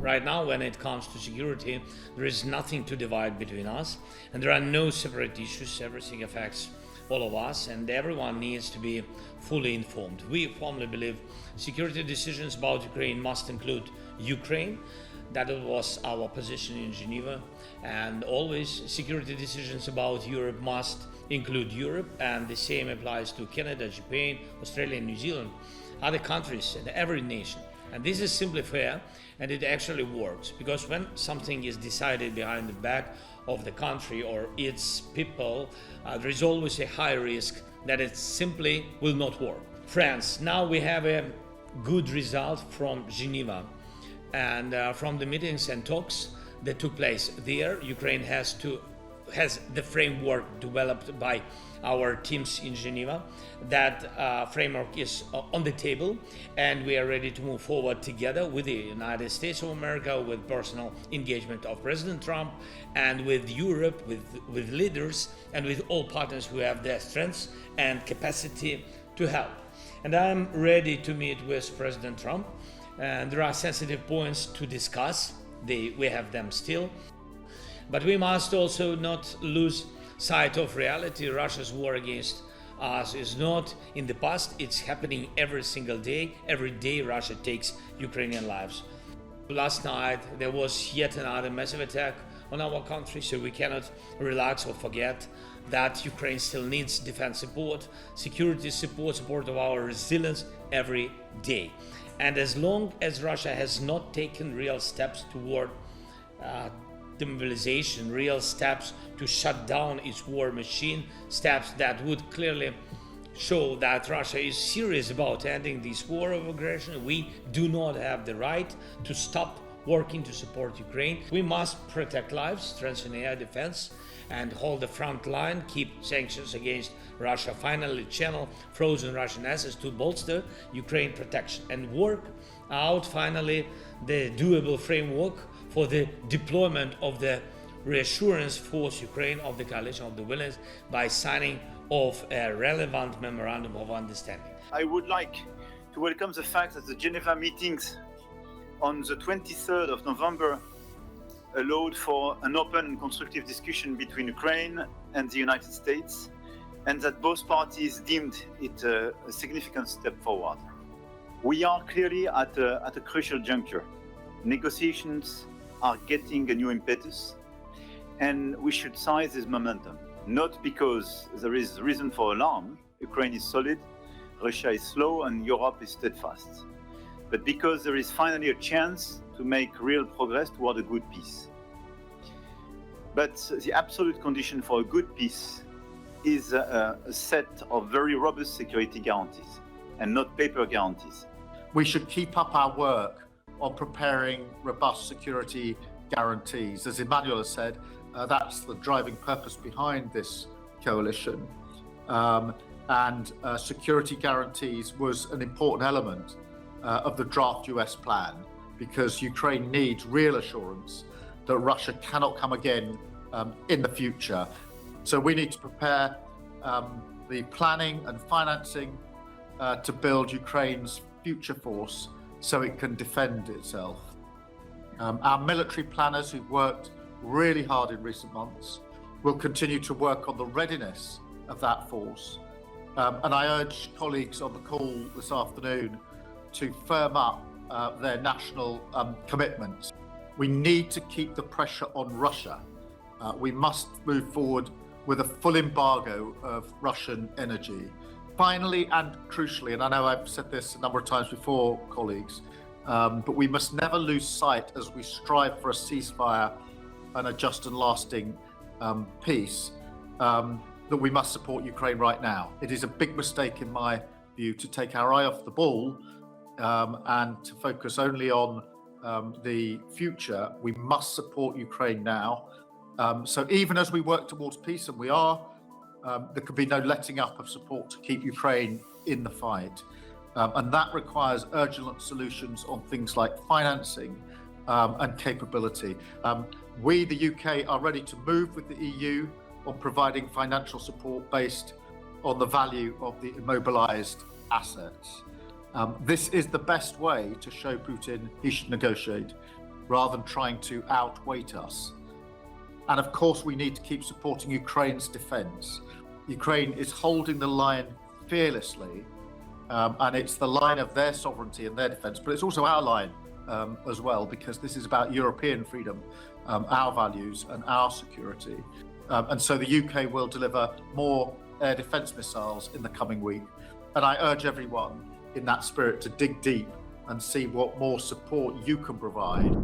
Right now, when it comes to security, there is nothing to divide between us, and there are no separate issues. Everything affects all of us, and everyone needs to be fully informed. We firmly believe security decisions about Ukraine must include Ukraine. That was our position in Geneva, and always security decisions about Europe must include Europe, and the same applies to Canada, Japan, Australia, New Zealand, other countries, and every nation. And this is simply fair, and it actually works, because when something is decided behind the back of the country or its people, there is always a high risk that it simply will not work. Friends, now we have a good result from Geneva, and from the meetings and talks that took place there, Ukraine has the framework developed by our teams in Geneva. That framework is on the table, and we are ready to move forward together with the United States of America, with personal engagement of President Trump, and with Europe, with leaders, and with all partners who have the strength and capacity to help. And I'm ready to meet with President Trump, and there are sensitive points to discuss. We have them still. But we must also not lose sight of reality. Russia's war against us is not in the past, it's happening every single day. Every day Russia takes Ukrainian lives. Last night there was yet another massive attack on our country, so we cannot relax or forget that Ukraine still needs defense support, security support of our resilience every day. And as long as Russia has not taken real steps toward demobilization, real steps to shut down its war machine, steps that would clearly show that Russia is serious about ending this war of aggression, we do not have the right to stop working to support Ukraine. We must protect lives, strengthen air defense, and hold the front line, keep sanctions against Russia, finally channel frozen Russian assets to bolster Ukraine protection, and work out finally the doable framework for the deployment of the reassurance force Ukraine of the coalition of the willing by signing of a relevant memorandum of understanding. I would like to welcome the fact that the Geneva meetings on the 23rd of November allowed for an open and constructive discussion between Ukraine and the United States, and that both parties deemed it a significant step forward. We are clearly at a crucial juncture. Negotiations are getting a new impetus, and we should seize this momentum, not because there is reason for alarm. Ukraine is solid, Russia is slow, and Europe is steadfast, but because there is finally a chance to make real progress toward a good peace. But the absolute condition for a good peace is a set of very robust security guarantees and not paper guarantees. We should keep up our work on preparing robust security guarantees. As Emmanuel has said, that's the driving purpose behind this coalition. And security guarantees was an important element of the draft US plan, because Ukraine needs real assurance that Russia cannot come again in the future. So we need to prepare the planning and financing to build Ukraine's future force so it can defend itself. Our military planners, who've worked really hard in recent months, will continue to work on the readiness of that force. And I urge colleagues on the call this afternoon to firm up their national commitments. We need to keep the pressure on Russia. We must move forward with a full embargo of Russian energy. Finally, and crucially, and I know I've said this a number of times before, colleagues, but we must never lose sight as we strive for a ceasefire and a just and lasting peace, that we must support Ukraine right now. It is a big mistake, in my view, to take our eye off the ball and to focus only on the future. We must support Ukraine now. So even as we work towards peace, and we are, there could be no letting up of support to keep Ukraine in the fight. And that requires urgent solutions on things like financing and capability. We, the UK, are ready to move with the EU on providing financial support based on the value of the immobilized assets. This is the best way to show Putin he should negotiate. rather than trying to outweight us. And of course, we need to keep supporting Ukraine's defense. Ukraine is holding the line fearlessly, and it's the line of their sovereignty and their defense, but it's also our line as well, because this is about European freedom, our values and our security. And so the UK will deliver more air defense missiles in the coming week. And I urge everyone in that spirit to dig deep and see what more support you can provide.